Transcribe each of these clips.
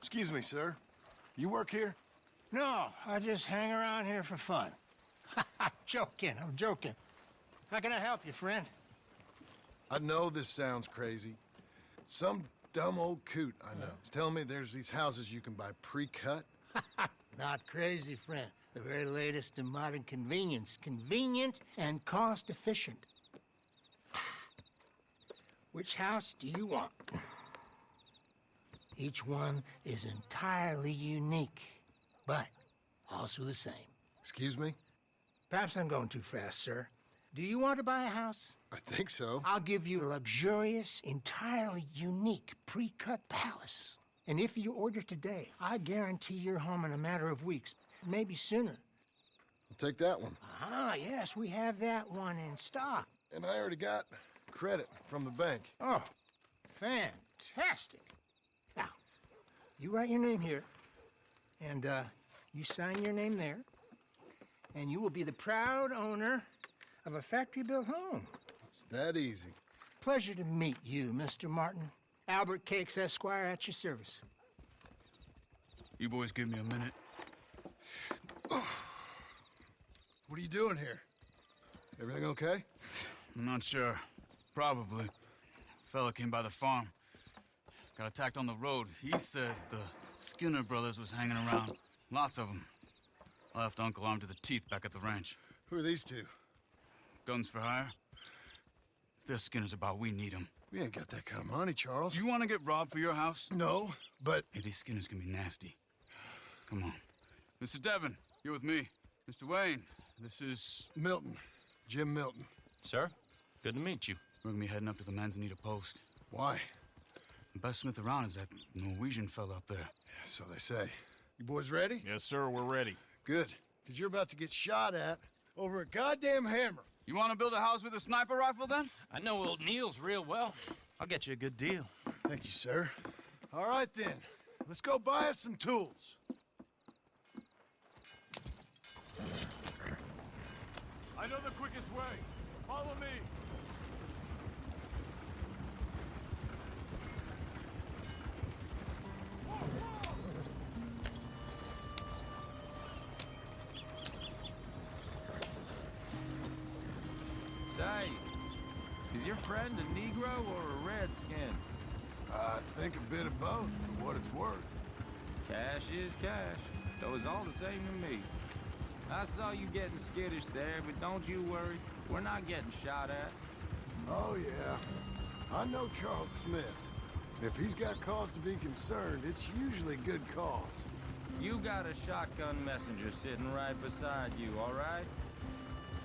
Excuse me, sir. You work here? No, I just hang around here for fun. I'm joking. How can I help you, friend? I know this sounds crazy. Some dumb old coot I know is telling me there's these houses you can buy pre-cut. Not crazy, friend. The very latest in modern convenience. Convenient and cost-efficient. Which house do you want? Each one is entirely unique, but also the same. Excuse me? Perhaps I'm going too fast, sir. Do you want to buy a house? I think so. I'll give you a luxurious, entirely unique pre-cut palace. And if you order today, I guarantee you're home in a matter of weeks, maybe sooner. I'll take that one. Ah, yes, we have that one in stock. And I already got credit from the bank. Oh, fantastic. Now, you write your name here, and you sign your name there, and you will be the proud owner of a factory-built home. It's that easy. Pleasure to meet you, Mr. Martin. Albert Cakes, Esquire, at your service. You boys give me a minute. What are you doing here? Everything okay? I'm not sure. Probably. Fella came by the farm. Got attacked on the road. He said the Skinner brothers was hanging around. Lots of them. I left Uncle armed to the teeth back at the ranch. Who are these two? Guns for hire? If they're Skinner's about, we need them. We ain't got that kind of money, Charles. You want to get robbed for your house? No, but... Hey, these Skinners can be nasty. Come on. Mr. Devon, you're with me. Mr. Wayne, this is... Milton. Jim Milton. Sir, good to meet you. We're gonna be heading up to the Manzanita post. Why? The best smith around is that Norwegian fella up there. So they say. You boys ready? Yes, sir, we're ready. Good. Because you're about to get shot at over a goddamn hammer. You want to build a house with a sniper rifle, then? I know old Neil's real well. I'll get you a good deal. Thank you, sir. All right, then. Let's go buy us some tools. I know the quickest way. Follow me. Say, is your friend a Negro or a Redskin? I think a bit of both, for what it's worth. Cash is cash, though it's all the same to me. I saw you getting skittish there, but don't you worry. We're not getting shot at. Oh, yeah. I know Charles Smith. If he's got cause to be concerned, it's usually good cause. You got a shotgun messenger sitting right beside you, all right?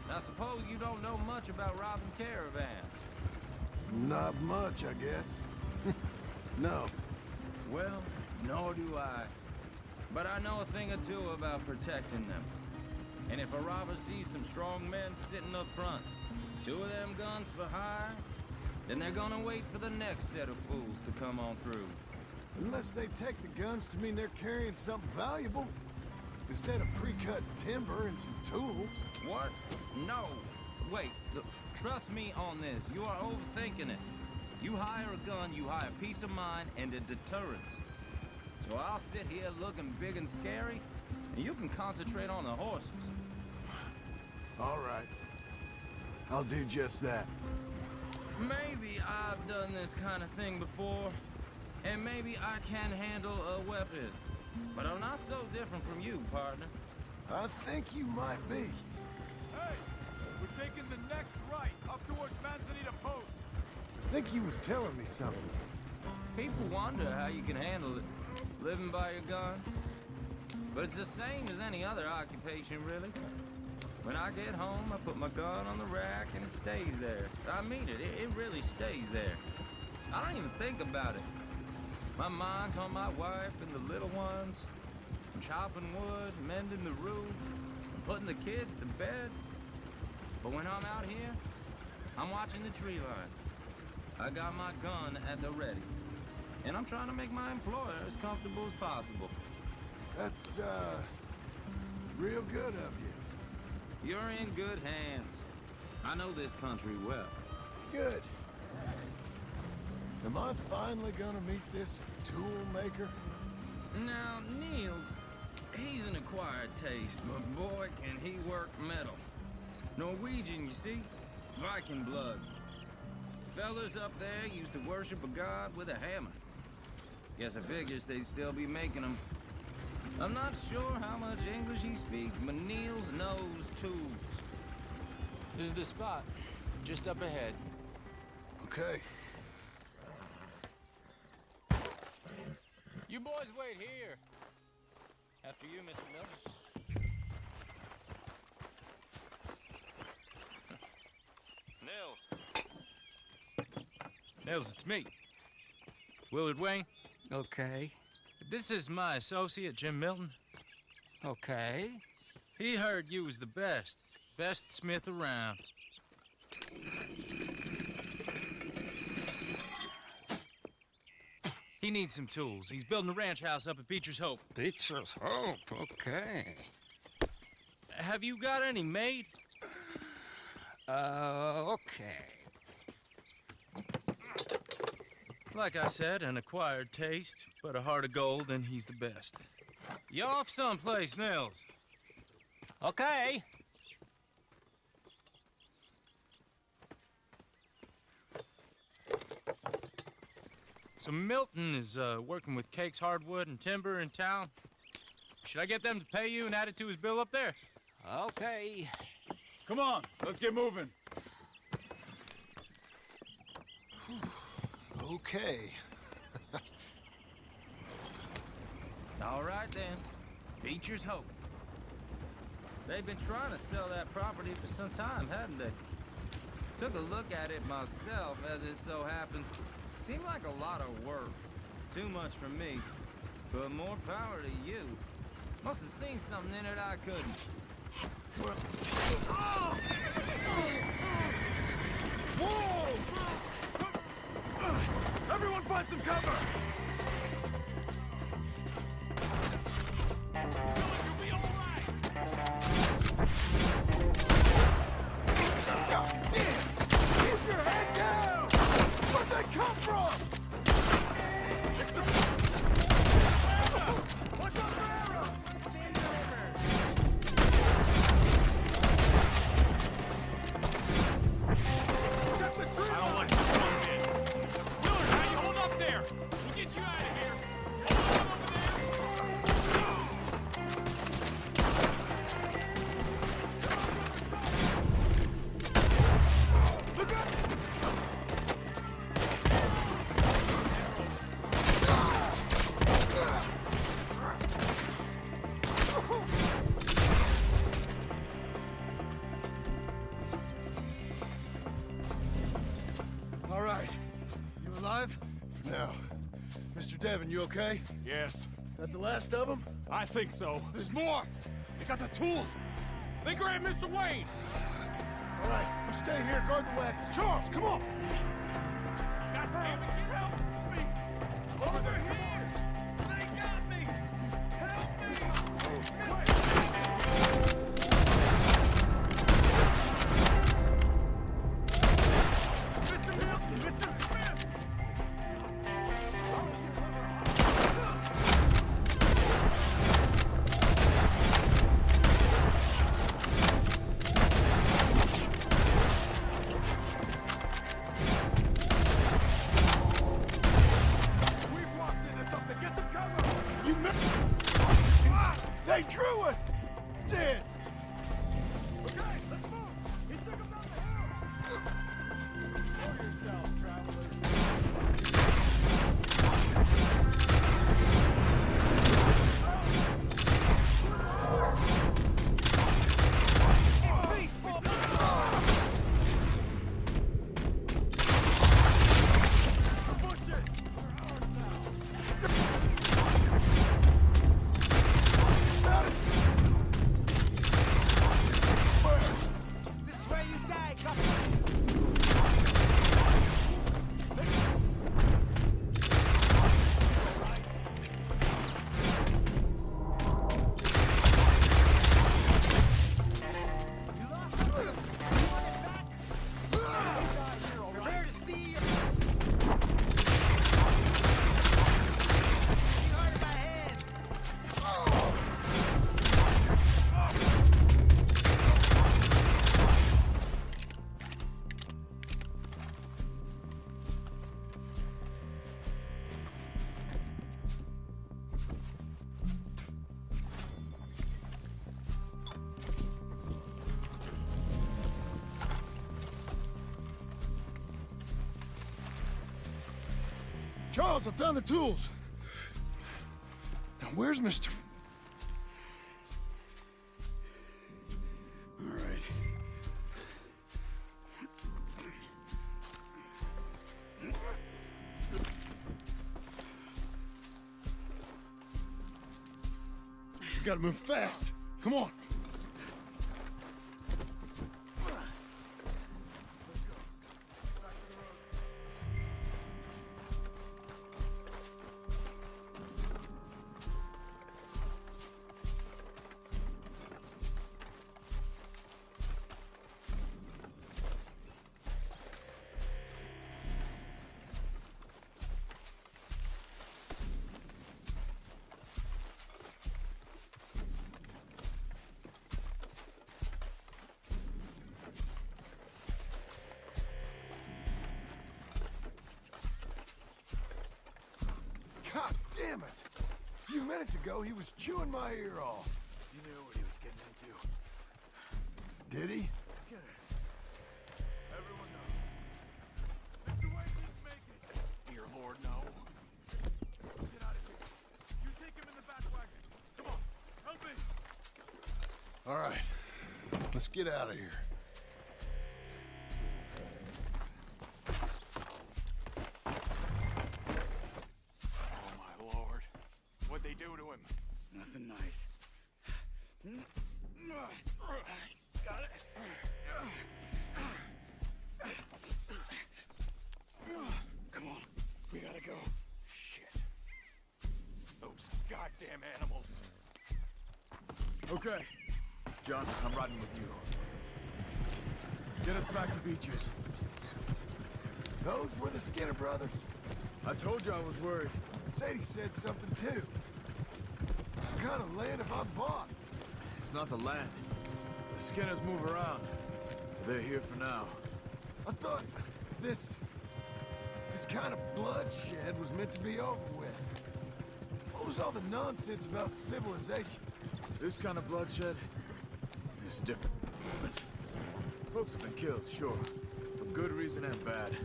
Now suppose you don't know much about robbing caravans. Not much, I guess. No. Well, nor do I. But I know a thing or two about protecting them. And if a robber sees some strong men sitting up front, 2 of them guns for hire, then they're gonna wait for the next set of fools to come on through. Unless they take the guns to mean they're carrying something valuable. Instead of pre-cut timber and some tools. What? No. Wait, look, trust me on this. You are overthinking it. You hire a gun, you hire peace of mind and a deterrence. So I'll sit here looking big and scary, and you can concentrate on the horses. All right. I'll do just that. Maybe I've done this kind of thing before, and maybe I can handle a weapon. But I'm not so different from you, partner. I think you might be. Hey, we're taking the next right up towards Manzanita Post. I think he was telling me something. People wonder how you can handle it, living by your gun. But it's the same as any other occupation, really. When I get home, I put my gun on the rack and it stays there. I mean it, it really stays there. I don't even think about it. My mind's on my wife and the little ones. I'm chopping wood, mending the roof, and putting the kids to bed. But when I'm out here, I'm watching the tree line. I got my gun at the ready. And I'm trying to make my employer as comfortable as possible. That's, real good of you. You're in good hands. I know this country well. Good. Am I finally gonna meet this tool maker? Now, Niels, he's an acquired taste, but boy, can he work metal. Norwegian, you see? Viking blood. Fellas up there used to worship a god with a hammer. Guess I figures they'd still be making them. I'm not sure how much English he speaks, but Niels knows tools. This is the spot, just up ahead. Okay. You boys wait here. After you, Mr. Milton. Nils, it's me. Willard Wayne. Okay. This is my associate, Jim Milton. Okay. He heard you was the best. Best smith around. He needs some tools. He's building a ranch house up at Beecher's Hope. Beecher's Hope, okay. Have you got any made? Okay. Like I said, an acquired taste, but a heart of gold, and he's the best. You off someplace, Nils? Okay. So Milton is working with Cakes Hardwood and Timber in town. Should I get them to pay you and add it to his bill up there? Okay. Come on, let's get moving. Okay. All right, then. Beecher's Hope. They've been trying to sell that property for some time, hadn't they? Took a look at it myself, as it so happens. Seemed like a lot of work. Too much for me. But more power to you. Must have seen something in it I couldn't. Everyone find some cover! You'll be all right! God damn! Keep your head down! Where'd they come from? It's the... Watch out for arrows! Check the tree! I don't like this one bit. Willard, how you hold up there? We'll get you out of here. Hold on over there. Look up! All right. You alive? For now. Mr. Devon, you okay? Yes, That the last of them? I think so. There's more! They got the tools! They grabbed Mr. Wayne! All right, we'll stay here, guard the wagons. Charles, come on! God damn it, help me! Over here! They got me! Help me! Mr. Milton! Mr. Smith! Charles, I found the tools. Now, where's Mr. All right. We gotta move fast. Come on. God damn it! A few minutes ago, he was chewing my ear off. You knew what he was getting into. Did he? Skinner. Everyone knows. Mr. Wayne's making it. Dear Lord, no. Get out of here. You take him in the back wagon. Come on, help me. All right. Let's get out of here. Oh, my Lord. What'd they do to him? Nothing nice. Got it? Come on, we gotta go. Shit. Those goddamn animals. Okay. John, I'm riding with you. Get us back to Beaches. Those were the Skinner brothers. I told you I was worried. Sadie said something too. What kind of land have I bought? It's not the land. The Skinners move around. They're here for now. I thought this kind of bloodshed was meant to be over with. What was all the nonsense about civilization? This kind of bloodshed is different. Folks have been killed, sure. For good reason and bad.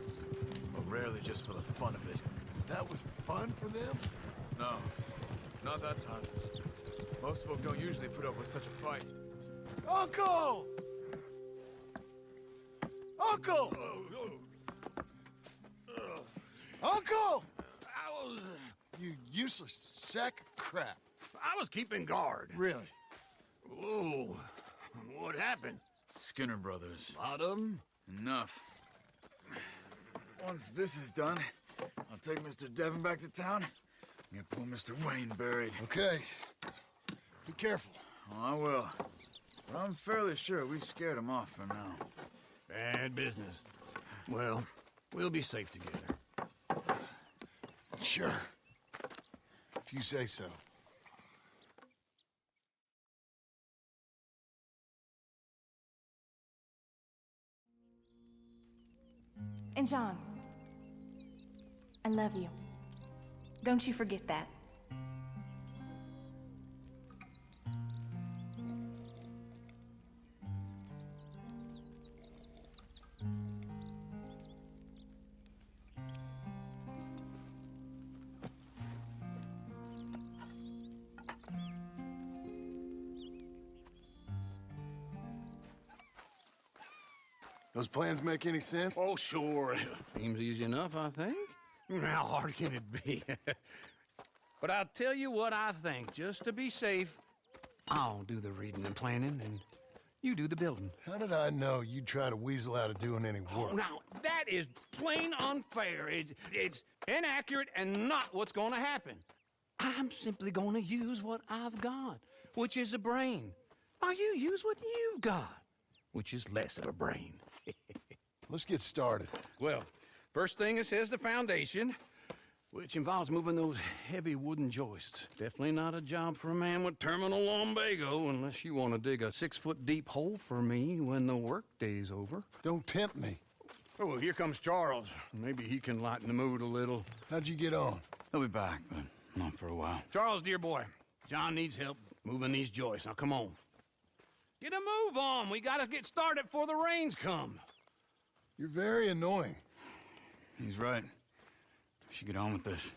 But rarely just for the fun of it. That was fun for them? No, not that time. Most folk don't usually put up with such a fight. Uncle! Uncle! Uncle! You useless sack of crap. I was keeping guard. Really? Whoa. What happened? Skinner brothers. Lot of them? Enough. Once this is done, I'll take Mr. Devon back to town and get poor Mr. Wayne buried. Okay. Be careful. Oh, I will. But I'm fairly sure we scared him off for now. Bad business. Well, we'll be safe together. Sure. If you say so. And John, I love you. Don't you forget that. Those plans make any sense? Oh, sure. Seems easy enough, I think. How hard can it be? But I'll tell you what I think. Just to be safe, I'll do the reading and planning, and you do the building. How did I know you'd try to weasel out of doing any work? Now, that is plain unfair. It's inaccurate and not what's going to happen. I'm simply going to use what I've got, which is a brain. While you use what you've got, which is less of a brain. Let's get started. Well, first thing it says the foundation, which involves moving those heavy wooden joists. Definitely not a job for a man with terminal lumbago, unless you want to dig a 6-foot deep hole for me when the workday's over. Don't tempt me. Oh, here comes Charles. Maybe he can lighten the mood a little. How'd you get on? He'll be back, but not for a while. Charles, dear boy, John needs help moving these joists. Now, come on. Get a move on. We gotta get started before the rains come. You're very annoying. He's right. We should get on with this.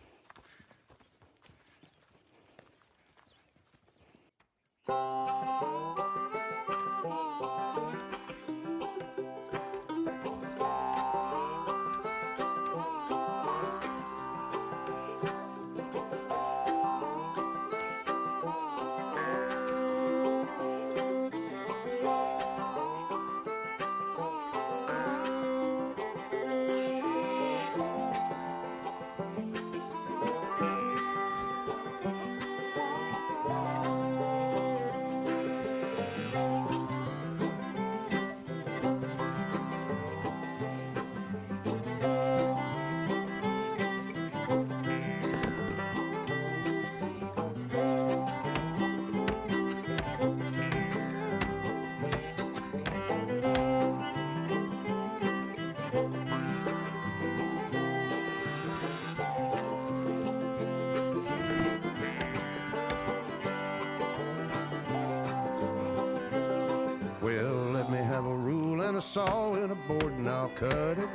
Well, let me have a rule and a saw and a board and I'll cut it.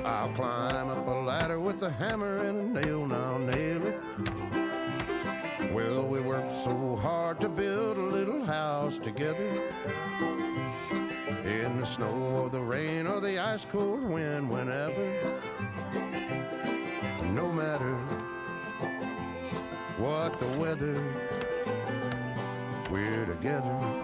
I'll climb up a ladder with a hammer and a nail and I'll nail it. Well, we worked so hard to build a little house together. In the snow or the rain or the ice cold wind, whenever. No matter what the weather, we're together.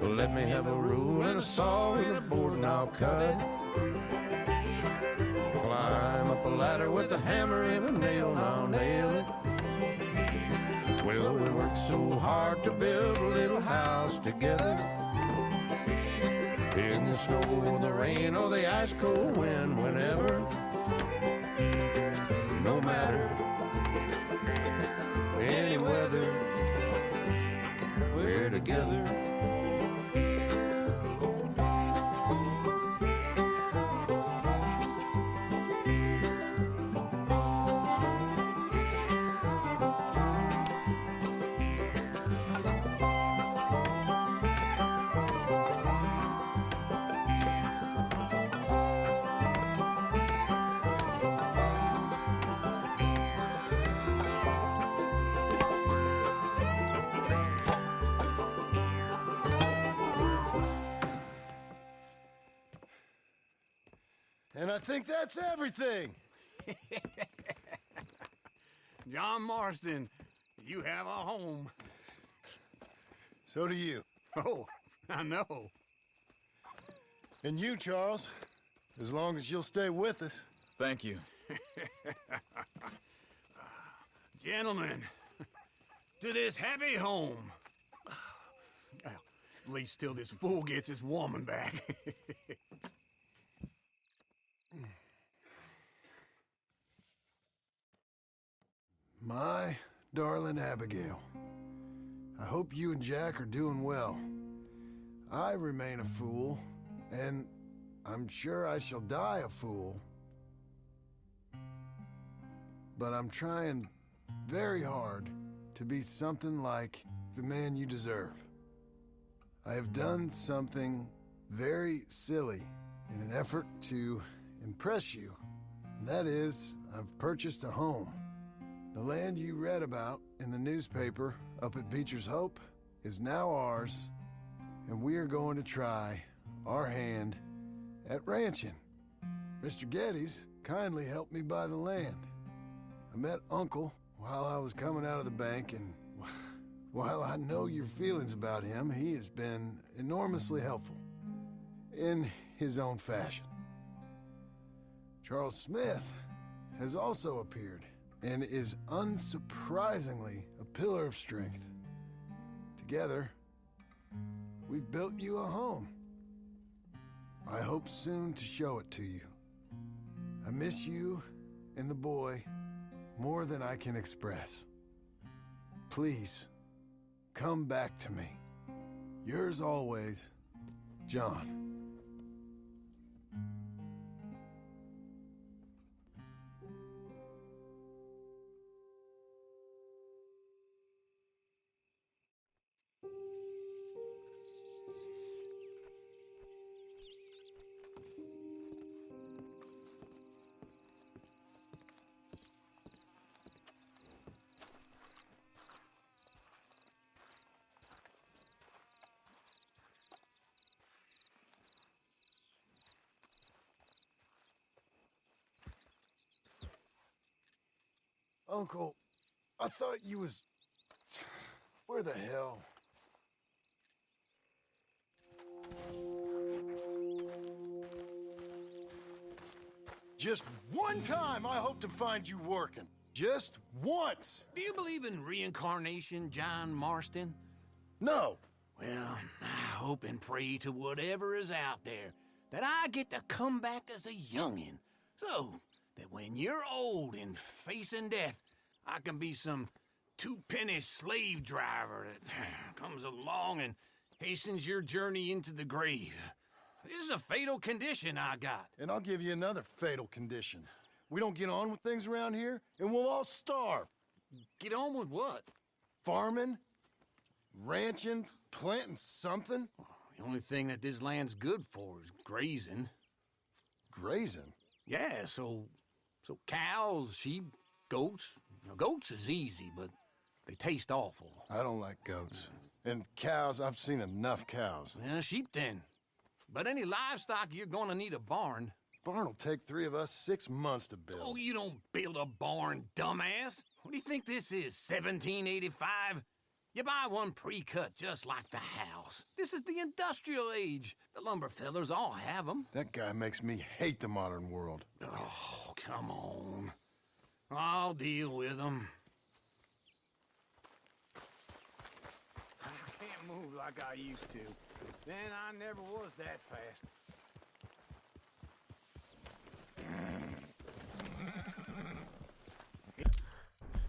Let me have a rule and a saw and a board and I'll cut it. Climb up a ladder with a hammer and a nail and I'll nail it. Well, we worked so hard to build a little house together. In the snow or the rain or the ice cold wind, whenever. No matter any weather, we're together. And I think that's everything. John Marston, you have a home. So do you. Oh, I know. And you, Charles, as long as you'll stay with us. Thank you. Gentlemen, to this happy home. Well, at least till this fool gets his woman back. My darling Abigail, I hope you and Jack are doing well. I remain a fool, and I'm sure I shall die a fool. But I'm trying very hard to be something like the man you deserve. I have done something very silly in an effort to impress you. And that is, I've purchased a home. The land you read about in the newspaper up at Beecher's Hope is now ours, and we are going to try our hand at ranching. Mr. Geddes kindly helped me buy the land. I met Uncle while I was coming out of the bank, and while I know your feelings about him, he has been enormously helpful in his own fashion. Charles Smith has also appeared and is unsurprisingly a pillar of strength. Together, we've built you a home. I hope soon to show it to you. I miss you and the boy more than I can express. Please, come back to me. Yours always, John. Uncle, I thought you was... Where the hell? Just one time I hope to find you working. Just once. Do you believe in reincarnation, John Marston? No. Well, I hope and pray to whatever is out there that I get to come back as a youngin', so that when you're old and facing death, I can be some two-penny slave driver that comes along and hastens your journey into the grave. This is a fatal condition I got. And I'll give you another fatal condition. We don't get on with things around here, and we'll all starve. Get on with what? Farming, ranching, planting something. The only thing that this land's good for is grazing. Grazing? Yeah, so cows, sheep, goats. Now, goats is easy, but they taste awful. I don't like goats. And cows, I've seen enough cows. Yeah, sheep then. But any livestock, you're gonna need a barn. Barn will take 3 of us 6 months to build. Oh, you don't build a barn, dumbass. What do you think this is, 1785? You buy one pre-cut just like the house. This is the industrial age. The lumber fellers all have them. That guy makes me hate the modern world. Oh, come on. I'll deal with them. I can't move like I used to. Then I never was that fast.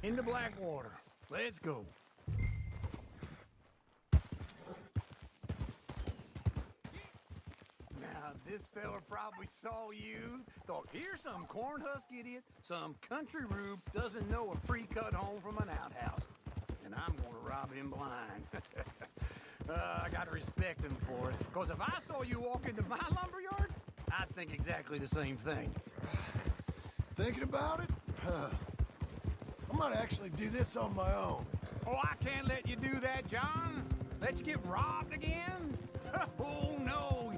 Into Blackwater. Let's go. Now, this fella probably saw you, thought, here's some cornhusk idiot, some country rube doesn't know a pre-cut home from an outhouse. And I'm gonna rob him blind. I gotta respect him for it, because if I saw you walk into my lumberyard, I'd think exactly the same thing. Thinking about it? I might actually do this on my own. Oh, I can't let you do that, John. Let you get robbed again? Oh, no.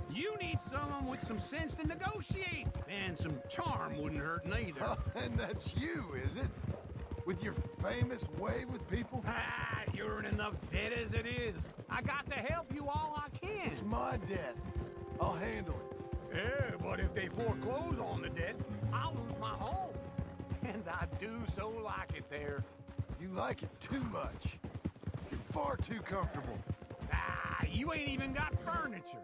You need someone with some sense to negotiate. And some charm wouldn't hurt neither. And that's you, is it? With your famous way with people? Ah, you're in enough debt as it is. I got to help you all I can. It's my debt. I'll handle it. Yeah, but if they foreclose on the debt, I'll lose my home. And I do so like it there. You like it too much. You're far too comfortable. Ah, you ain't even got furniture.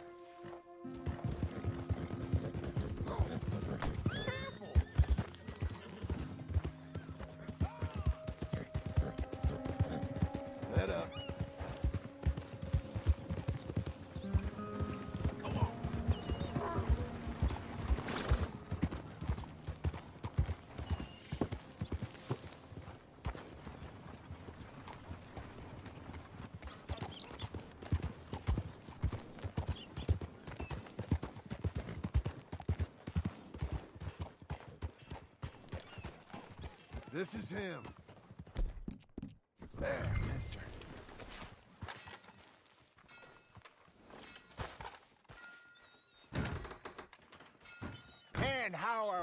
Let up. This is him. There, mister.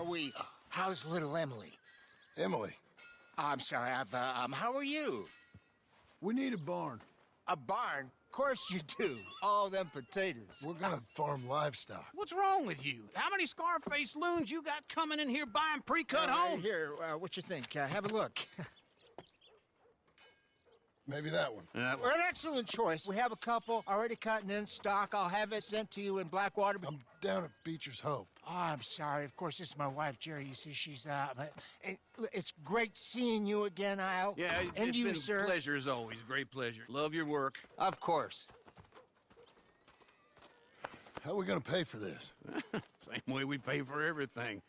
we? How's little Emily? Emily, I'm sorry, how are you? we need a barn. A barn? Of course you do. All them potatoes. We're gonna farm livestock. What's wrong with you? How many Scarface loons you got coming in here buying pre-cut homes? Here, what you think? Have a look. Maybe that one. We're an excellent choice. We have a couple already cut and in stock. I'll have it sent to you in Blackwater. I'm down at Beecher's Hope. Oh, I'm sorry. Of course, this is my wife, Jerry. You see, she's it's great seeing you again, Al. Yeah, and it's you, been sir. a pleasure as always. Great pleasure. Love your work. Of course. How are we gonna pay for this? Same way we pay for everything.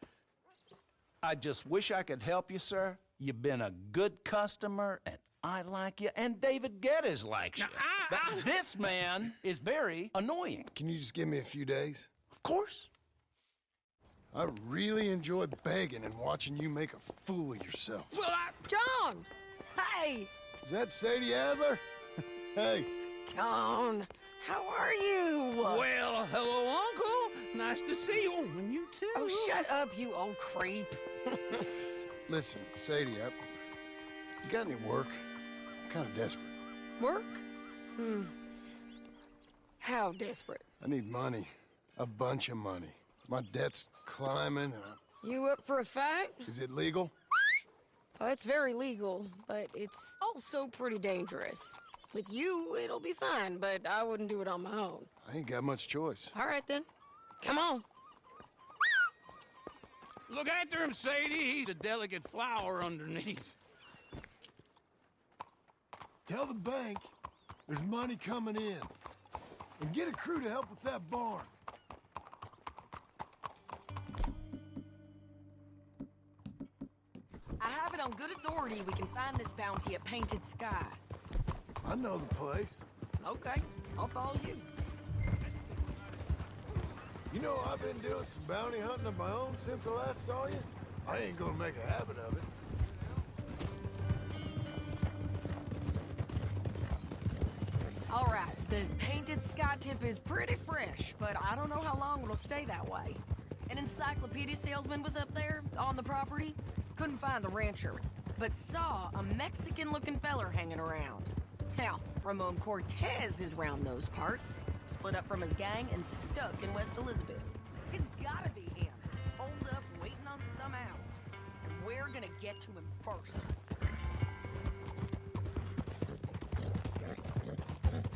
I just wish I could help you, sir. You've been a good customer, and I like you, and David Geddes likes you. Now, But this man is very annoying. Can you just give me a few days? Of course. I really enjoy begging and watching you make a fool of yourself. Well, John! Hey! Is that Sadie Adler? Hey. John, how are you? well, hello, Uncle. Nice to see you. And you too. Oh, shut up, you old creep. Listen, Sadie, you got any work? I'm kind of desperate. Work? How desperate? I need money. A bunch of money. My debt's climbing, and You up for a fight? is it legal? Well, it's very legal, but it's also pretty dangerous. With you, it'll be fine, but I wouldn't do it on my own. I ain't got much choice. All right, then. Come on. Look after him, Sadie. He's a delicate flower underneath. Tell the bank there's money coming in. And get a crew to help with that barn. I have it on good authority we can find this bounty at Painted Sky. I know the place. Okay, I'll follow you. You know, I've been doing some bounty hunting of my own since I last saw you. I ain't gonna make a habit of it. All right, the Painted Sky tip is pretty fresh, but I don't know how long it'll stay that way. An encyclopedia salesman was up there on the property. Couldn't find the rancher, but saw a Mexican-looking feller hanging around. Now, Ramon Cortez is round those parts, split up from his gang and stuck in West Elizabeth. It's gotta be him, holed up waiting on some out. And we're gonna get to him first.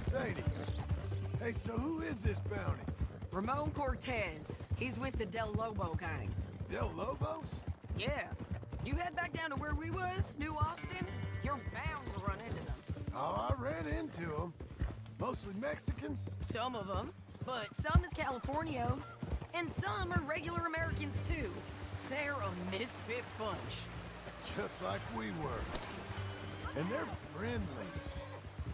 Sadie, hey, so who is this bounty? Ramon Cortez. He's with the Del Lobo gang. Del Lobos? Yeah. You head back down to where we was, New Austin, you're bound to run into them. Oh, I ran into them. Mostly Mexicans. Some of them, but some is Californios, and some are regular Americans too. They're a misfit bunch. Just like we were. And they're friendly.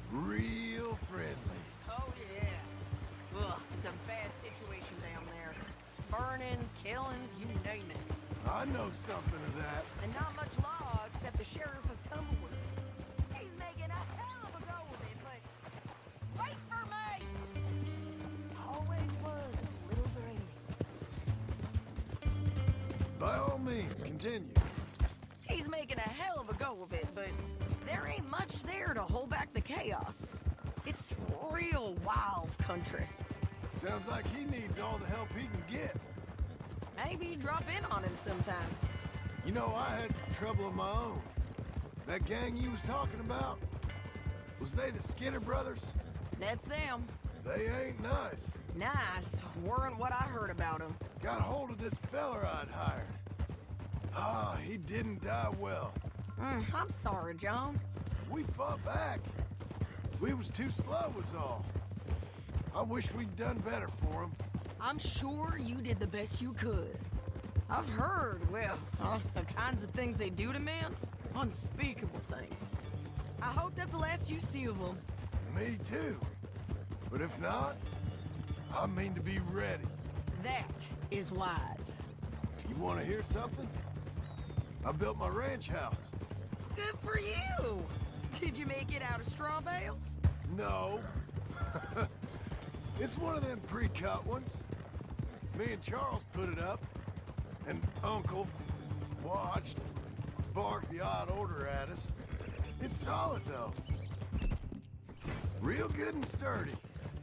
Real friendly. Oh yeah. Ugh, it's a bad situation down there. Burnings, killings, you name it. I know something of that. And not much law except the sheriff of Tumbleweed. He's making a hell of a go of it, but wait for me! Always was a little brainy. By all means, continue. He's making a hell of a go of it, but there ain't much there to hold back the chaos. It's real wild country. Sounds like he needs all the help he can get. Maybe drop in on him sometime. You know, I had some trouble of my own. That gang you was talking about, was they the Skinner brothers? That's them. They ain't nice. Nice. Weren't what I heard about them. Got a hold of this feller I'd hired. Ah, he didn't die well. I'm sorry, John. We fought back. We was too slow was all. I wish we'd done better for him. I'm sure you did the best you could. I've heard, well, the kinds of things they do to men. Unspeakable things. I hope that's the last you see of them. Me too. But if not, I mean to be ready. That is wise. You want to hear something? I built my ranch house. Good for you! Did you make it out of straw bales? No. It's one of them pre-cut ones. Me and Charles put it up. And Uncle watched, barked the odd order at us. It's solid, though. Real good and sturdy.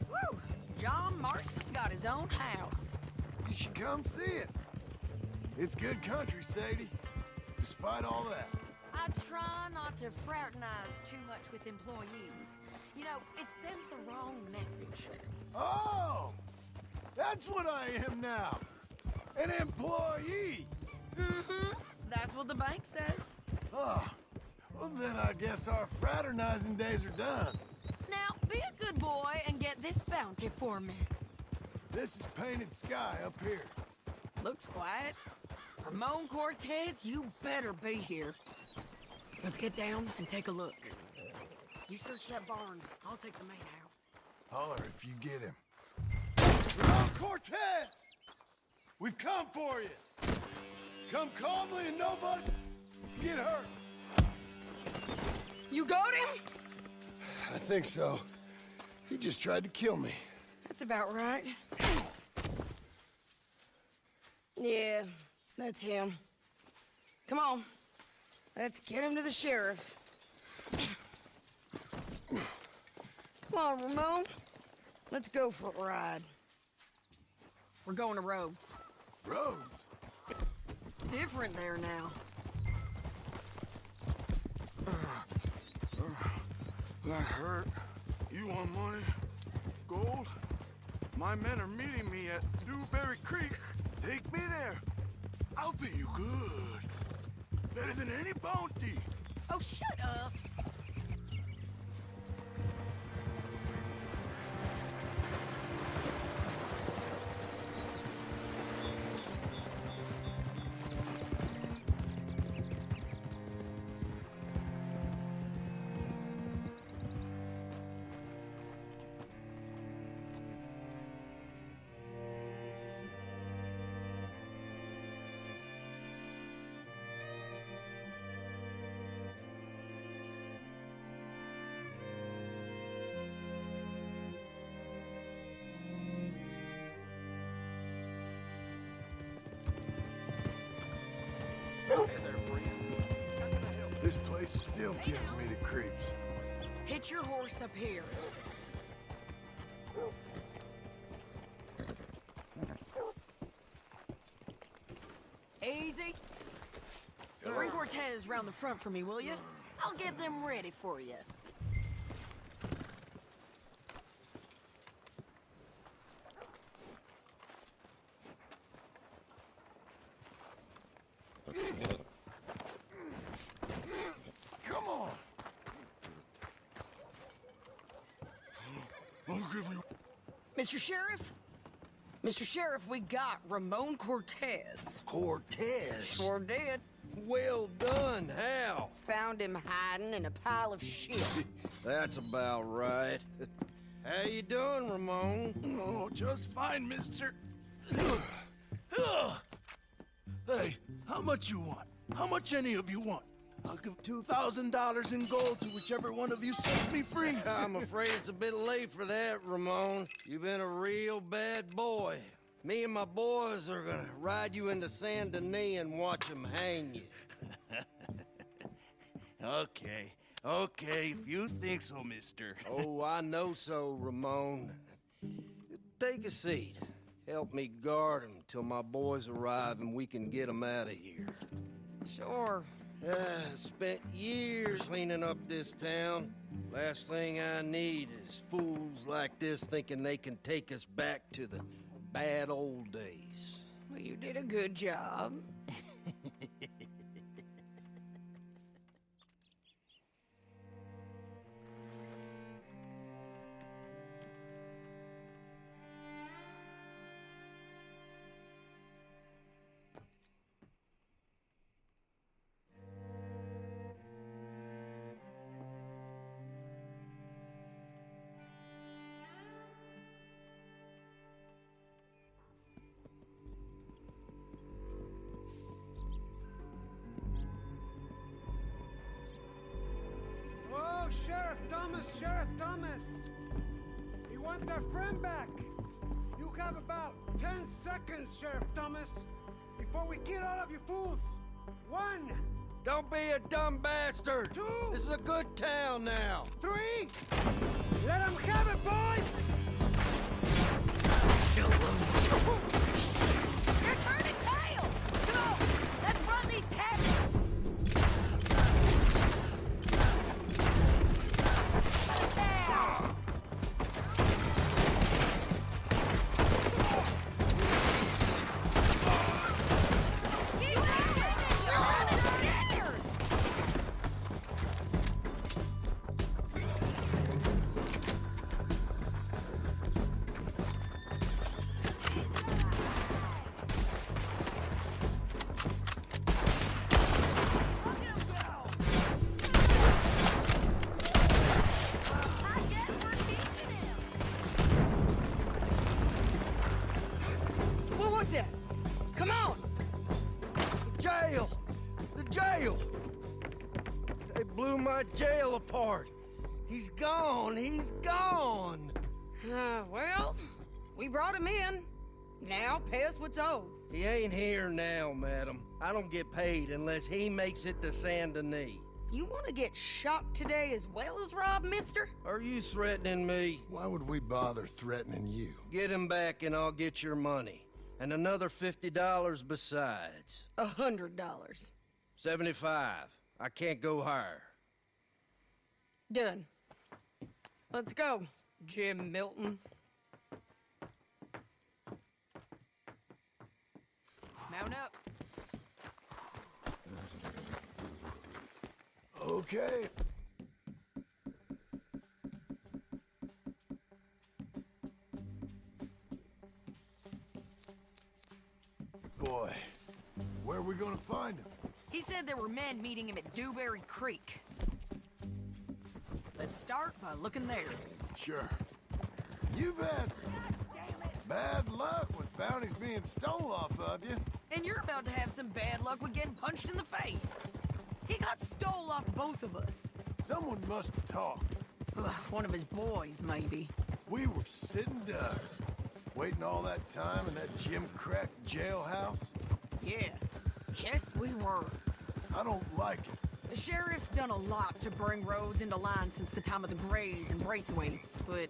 Woo! John Marston's got his own house. You should come see it. It's good country, Sadie. Despite all that. I try not to fraternize too much with employees. You know, it sends the wrong message. Oh! That's what I am now. An employee. Mm-hmm. That's what the bank says. Oh. Well, then I guess our fraternizing days are done. Now, be a good boy and get this bounty for me. This is Painted Sky up here. Looks quiet. Ramon Cortez, you better be here. Let's get down and take a look. You search that barn. I'll take the main house. Holler if you get him. Ramon Cortez! We've come for you. Come calmly and nobody get hurt. You got him? I think so. He just tried to kill me. That's about right. Yeah, that's him. Come on. Let's get him to the sheriff. Come on, Ramon. Let's go for a ride. We're going to Rhodes. Rhodes? Different there now. That hurt. You want money? Gold? My men are meeting me at Dewberry Creek. Take me there. I'll pay you good. Better than any bounty. Oh, shut up. This place still gives me the creeps. Hitch your horse up here. Easy. Bring Cortez round the front for me, will you? I'll get them ready for you. Come on. I'll give you... Mr. Sheriff? Mr. Sheriff, we got Ramon Cortez. Cortez? Sure did. Well done. How? Found him hiding in a pile of shit. That's about right. How you doing, Ramon? Oh, just fine, mister. Hey, how much you want? How much any of you want? I'll give $2,000 in gold to whichever one of you sets me free. I'm afraid it's a bit late for that, Ramon. You've been a real bad boy. Me and my boys are gonna ride you into Saint Denis and watch them hang you. Okay, if you think so, mister. Oh, I know so, Ramon. Take a seat. Help me guard them till my boys arrive and we can get them out of here. Sure. Spent years cleaning up this town. Last thing I need is fools like this thinking they can take us back to the bad old days. Well, you did a good job. Oh, Sheriff Thomas! You want their friend back? You have about 10 seconds, Sheriff Thomas, before we kill all of you fools. 1, Don't be a dumb bastard. 2, This is a good town now. 3. Let them have it, boys! You're turning tail! Come on, let's run these cats! What was that? Come on! Jail! The jail! They blew my jail apart. He's gone. He's gone. Well, we brought him in. Now pay us what's owed. He ain't here now, madam. I don't get paid unless he makes it to Saint Denis. You want to get shot today as well as Rob, mister? Are you threatening me? Why would we bother threatening you? Get him back and I'll get your money. And another $50 besides. $100. 75. I can't go higher. Done. Let's go, Jim Milton. Mount up. Okay. Boy, where are we gonna find him? He said there were men meeting him at Dewberry Creek. Let's start by looking there. Sure. You've had some bad luck with bounties being stole off of you. And you're about to have some bad luck with getting punched in the face. He got stole off both of us. Someone must have talked. Ugh, one of his boys, maybe. We were sitting ducks, waiting all that time in that Jim Crack jailhouse. Yeah, yes we were. I don't like it. The sheriff's done a lot to bring roads into line since the time of the Grays and Braithwaites, but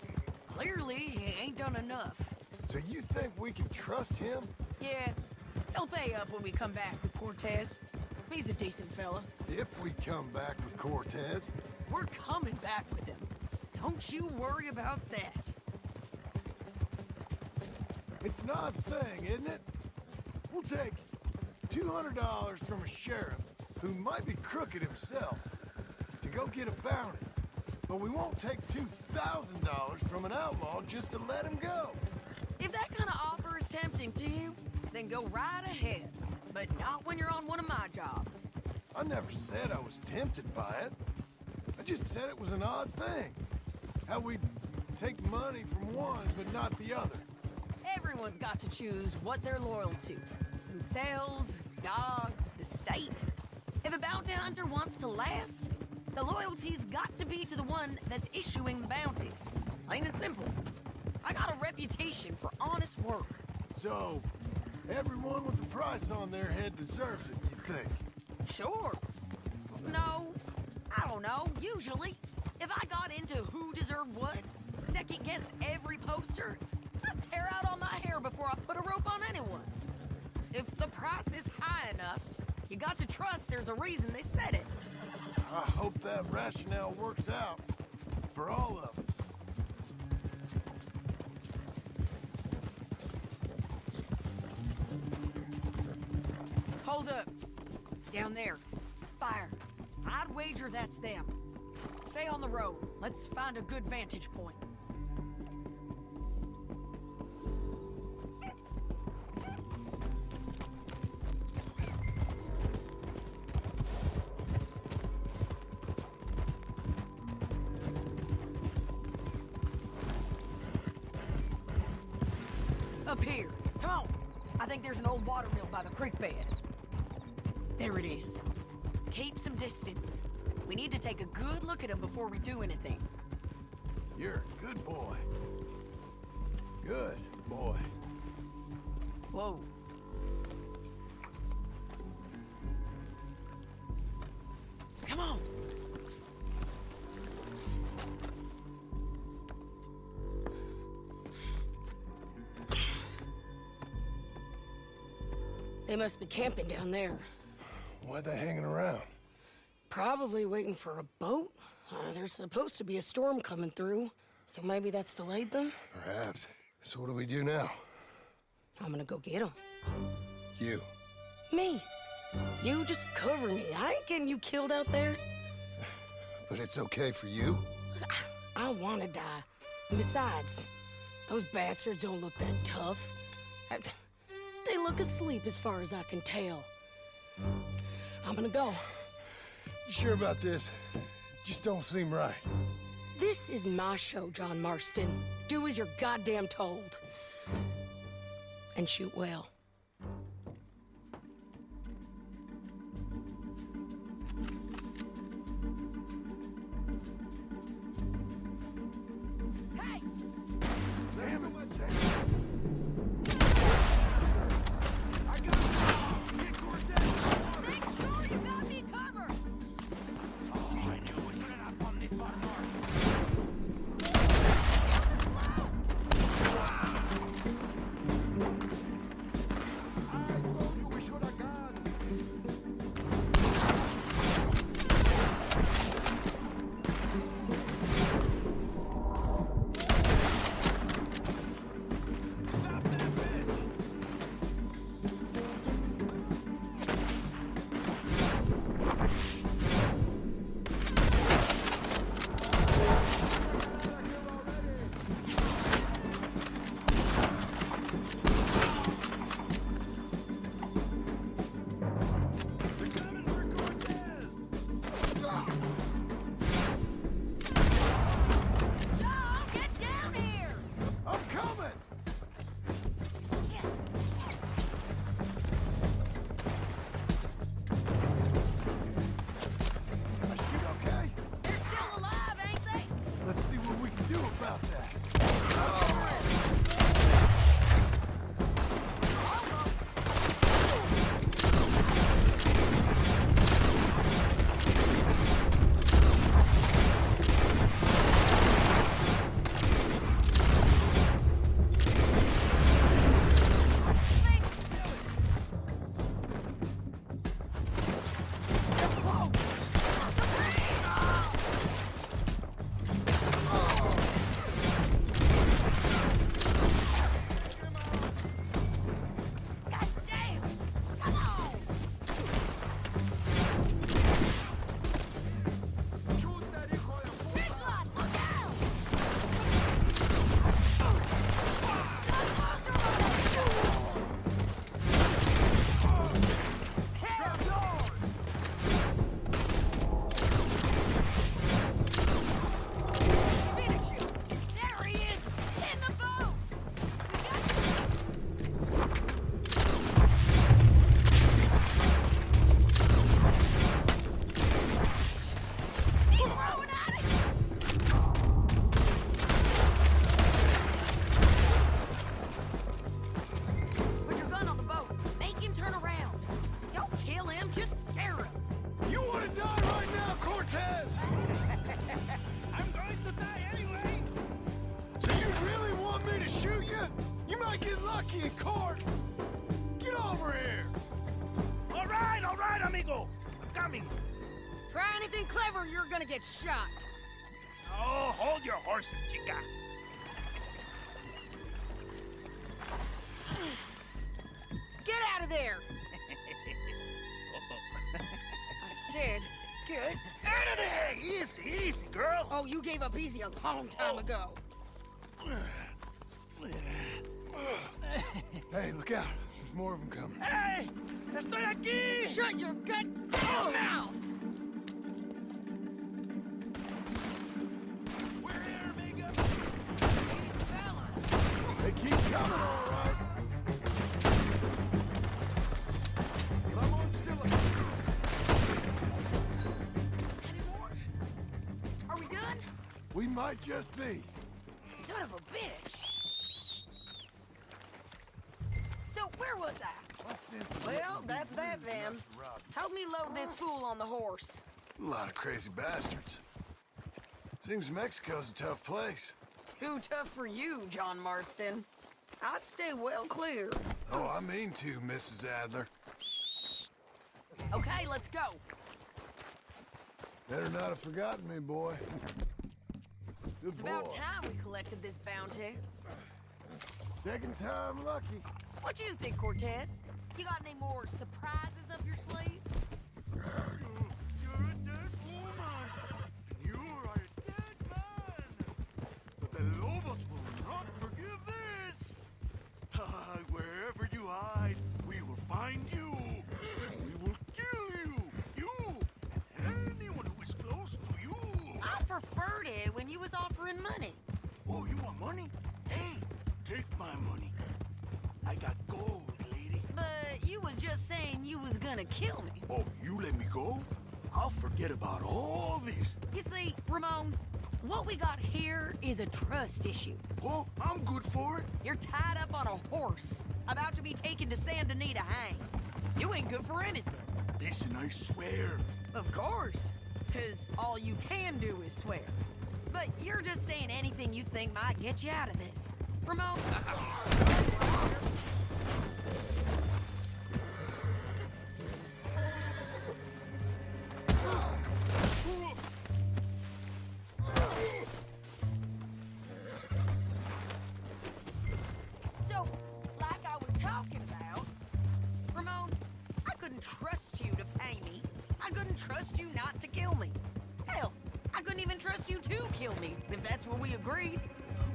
clearly he ain't done enough. So you think we can trust him? Yeah, he'll pay up when we come back with Cortez. He's a decent fella. If we come back with Cortez. We're coming back with him. Don't you worry about that. It's an odd thing, isn't it? We'll take $200 from a sheriff who might be crooked himself to go get a bounty. But we won't take $2,000 from an outlaw just to let him go. If that kind of offer is tempting to you, then go right ahead. But not when you're on one of my jobs. I never said I was tempted by it. I just said it was an odd thing. How we take money from one but not the other. Everyone's got to choose what they're loyal to. Themselves, God, the state. If a bounty hunter wants to last, the loyalty's got to be to the one that's issuing the bounties. Plain and simple. I got a reputation for honest work. So, everyone with a price on their head deserves it, you think? Sure. No, I don't know, usually. If I got into who deserved what, second-guessed every poster, I'd tear out all my hair before I put a rope on anyone. If the price is high enough, you got to trust there's a reason they said it. I hope that rationale works out for all of us. Hold up. Down there. Fire. I'd wager that's them. Stay on the road. Let's find a good vantage point. Up here. Come on. I think there's an old water mill by the creek bed. There it is. Keep some distance. We need to take a good look at him before we do anything. You're a good boy. Good boy. Whoa. They must be camping down there. Why they hanging around? Probably waiting for a boat. There's supposed to be a storm coming through, so maybe that's delayed them? Perhaps. So what do we do now? I'm gonna go get them. You. Me. You just cover me. I ain't getting you killed out there. But it's okay for you? I want to die. And besides, those bastards don't look that tough. They look asleep as far as I can tell. I'm gonna go. You sure about this? Just don't seem right. This is my show, John Marston. Do as you're goddamn told. And shoot well. Hey! Damn it, I got it! Get Cortez! Make sure you got me covered! Oh, I knew we shouldn't have come this far north. lucky in court. Get over here. All right, amigo. I'm coming. Try anything clever, you're gonna get shot. Oh, hold your horses, chica. Get out of there! I said, get out of there! Easy, easy, girl. Oh, you gave up easy a long time ago. Hey, look out. There's more of them coming. Hey! Estoy aquí! Shut your goddamn mouth! We're here, amigo. They keep coming, all right. Are we done? We might just be. Son of a bitch. So, where was I? Well, that's that then. Help me load this fool on the horse. A lot of crazy bastards. Seems Mexico's a tough place. Too tough for you, John Marston. I'd stay well clear. Oh, I mean to, Mrs. Adler. Okay, let's go. Better not have forgotten me, boy. Good It's boy. about time we collected this bounty. Second time lucky. What you think, Cortez? You got any more surprises up your sleeve? You're a dead woman. You are a dead man. But the Lobos will not forgive this. Wherever you hide, we will find you. And we will kill you. You and anyone who is close to you. I preferred it when you was offering money. Oh, you want money? Hey, take my money. I got gold, lady. But you was just saying you was gonna kill me. Oh, you let me go? I'll forget about all this. You see, Ramon, what we got here is a trust issue. Oh, I'm good for it. You're tied up on a horse, about to be taken to Saint Denis to hang. You ain't good for anything. Listen, I swear. Of course, because all you can do is swear. But you're just saying anything you think might get you out of this. Ramon. So, like I was talking about, Ramon, I couldn't trust you to pay me. I couldn't trust you not to kill me. Hell, I couldn't even trust you to kill me, if that's what we agreed.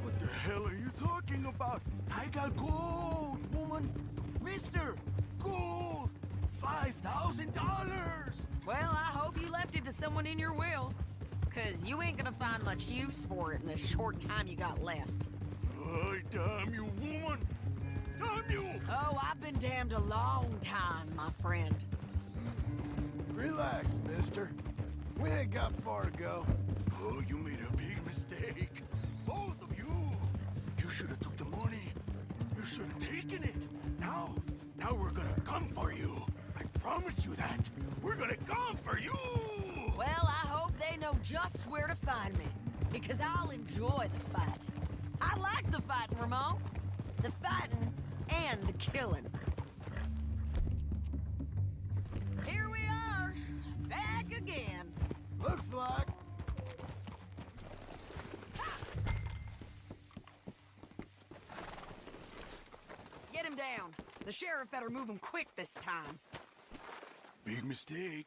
What the hell are you talking about? I got gold, woman. Mister, gold. $5,000. Well, I hope you left it to someone in your will. Because you ain't gonna find much use for it in the short time you got left. Oh, damn you, woman. Damn you. Oh, I've been damned a long time, my friend. Relax, mister. We ain't got far to go. Oh, you made a big mistake. Both of you. You should have took the money. You should have taken it. Now we're gonna come for you. I promise you that. We're gonna come for you. Well, I hope they know just where to find me. Because I'll enjoy the fight. I like the fighting, Ramon. The fighting and the killing. Here we are, back again. Looks like. Get him down. The sheriff better move him quick this time. Big mistake.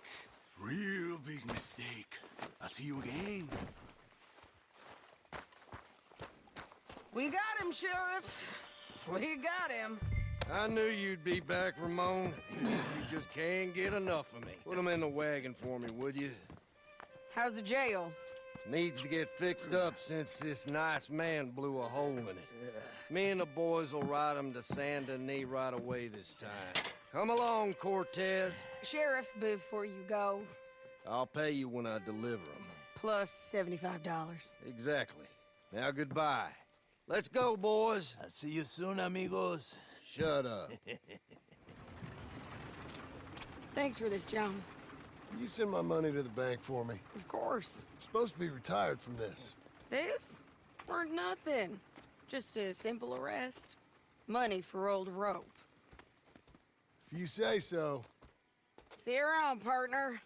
Real big mistake. I'll see you again. We got him, Sheriff. We got him. I knew you'd be back, Ramon. You just can't get enough of me. Put him in the wagon for me, would you? How's the jail? Needs to get fixed up since this nice man blew a hole in it. Me and the boys will ride him to Saint Denis right away this time. Come along, Cortez. Sheriff, before you go, I'll pay you when I deliver him. plus $75. Exactly. Now goodbye. Let's go, boys. I'll see you soon, amigos. Shut up. Thanks for this, John. You send my money to the bank for me. Of course. I'm supposed to be retired from this. This? Weren't nothing. Just a simple arrest. Money for old rope. If you say so. See you around, partner.